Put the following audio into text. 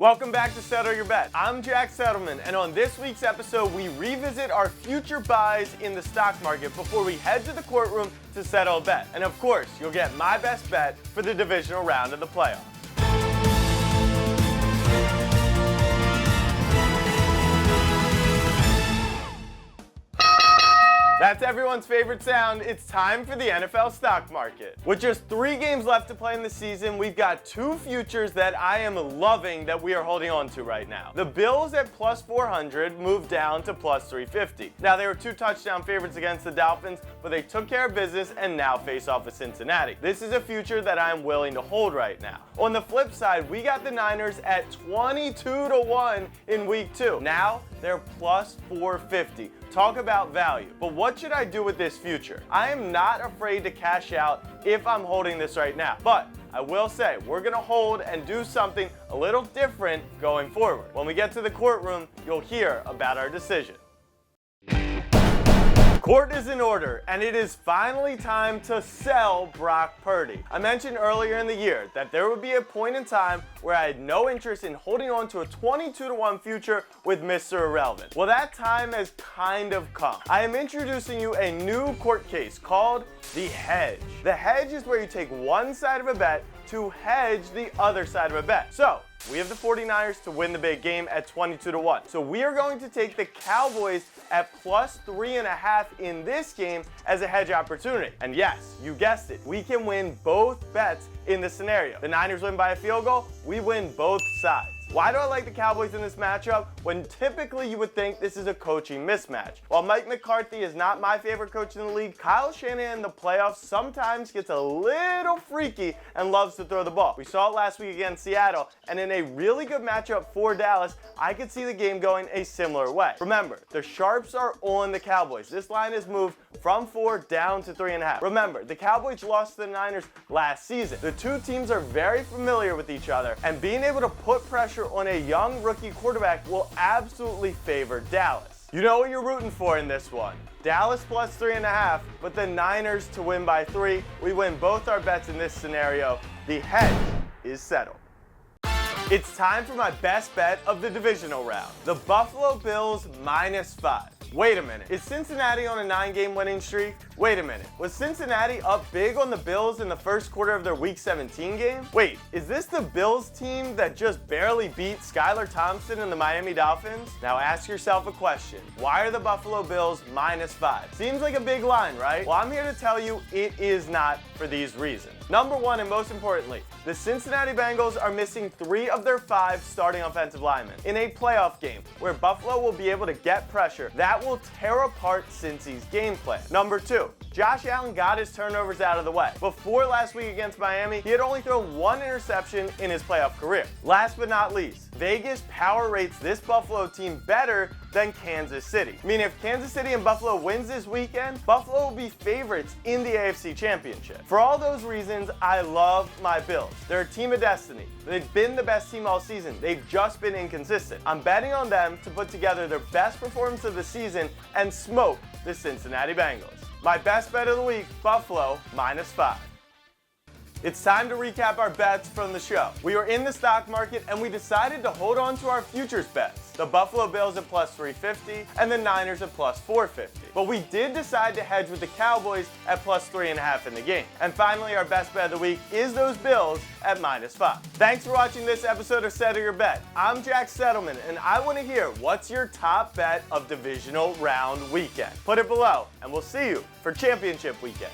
Welcome back to Settle Your Bet. I'm Jack Settleman, and on this week's episode, we revisit our future buys in the stock market before we head to the courtroom to settle a bet. And of course, you'll get my best bet for the divisional round of the playoffs. That's everyone's favorite sound. It's time for the NFL stock market. With just 3 games left to play in the season, we've got 2 futures that I am loving that we are holding on to right now. The Bills at plus 400 moved down to plus 350. Now, they were 2 touchdown favorites against the Dolphins, but they took care of business and now face off with Cincinnati. This is a future that I'm willing to hold right now. On the flip side, we got the Niners at 22-1 in week 2. Now, they're plus 450. Talk about value. But what should I do with this future? I am not afraid to cash out if I'm holding this right now. But I will say, we're going to hold and do something a little different going forward. When we get to the courtroom, you'll hear about our decision. Court is in order, and it is finally time to sell Brock Purdy. I mentioned earlier in the year that there would be a point in time where I had no interest in holding on to a 22-1 future with Mr. Irrelevant. Well, that time has kind of come. I am introducing you a new court case called the hedge. The hedge is where you take one side of a bet to hedge the other side of a bet. So, we have the 49ers to win the big game at 22-1. So we are going to take the Cowboys at plus 3.5 in this game as a hedge opportunity. And yes, you guessed it, we can win both bets in this scenario. The Niners win by a field goal, we win both sides. Why do I like the Cowboys in this matchup when typically you would think this is a coaching mismatch? While Mike McCarthy is not my favorite coach in the league, Kyle Shanahan in the playoffs sometimes gets a little freaky and loves to throw the ball. We saw it last week against Seattle, and in a really good matchup for Dallas, I could see the game going a similar way. Remember, the sharps are on the Cowboys. This line has moved from 4 down to 3.5. Remember, the Cowboys lost to the Niners last season. The two teams are very familiar with each other, and being able to put pressure on a young rookie quarterback will absolutely favor Dallas. You know what you're rooting for in this one. Dallas plus 3.5, but the Niners to win by 3. We win both our bets in this scenario. The hedge is settled. It's time for my best bet of the divisional round. The Buffalo Bills minus 5. Wait a minute, is Cincinnati on a 9-game winning streak? Wait a minute, was Cincinnati up big on the Bills in the first quarter of their Week 17 game? Wait, is this the Bills team that just barely beat Skylar Thompson and the Miami Dolphins? Now ask yourself a question. Why are the Buffalo Bills minus 5? Seems like a big line, right? Well, I'm here to tell you it is not for these reasons. Number 1, and most importantly, the Cincinnati Bengals are missing 3 of their 5 starting offensive linemen in a playoff game where Buffalo will be able to get pressure that will tear apart Cincy's game plan. Number 2, Josh Allen got his turnovers out of the way. Before last week against Miami, he had only thrown 1 interception in his playoff career. Last but not least, Vegas power rates this Buffalo team better than Kansas City. I mean, if Kansas City and Buffalo wins this weekend, Buffalo will be favorites in the AFC Championship. For all those reasons, I love my Bills. They're a team of destiny. They've been the best team all season. They've just been inconsistent. I'm betting on them to put together their best performance of the season and smoke the Cincinnati Bengals. My best bet of the week, Buffalo minus 5. It's time to recap our bets from the show. We were in the stock market and we decided to hold on to our futures bets. The Buffalo Bills at plus 350 and the Niners at plus 450. But we did decide to hedge with the Cowboys at plus 3.5 in the game. And finally, our best bet of the week is those Bills at minus 5. Thanks for watching this episode of Settle Your Bet. I'm Jack Settleman and I want to hear what's your top bet of divisional round weekend. Put it below and we'll see you for championship weekend.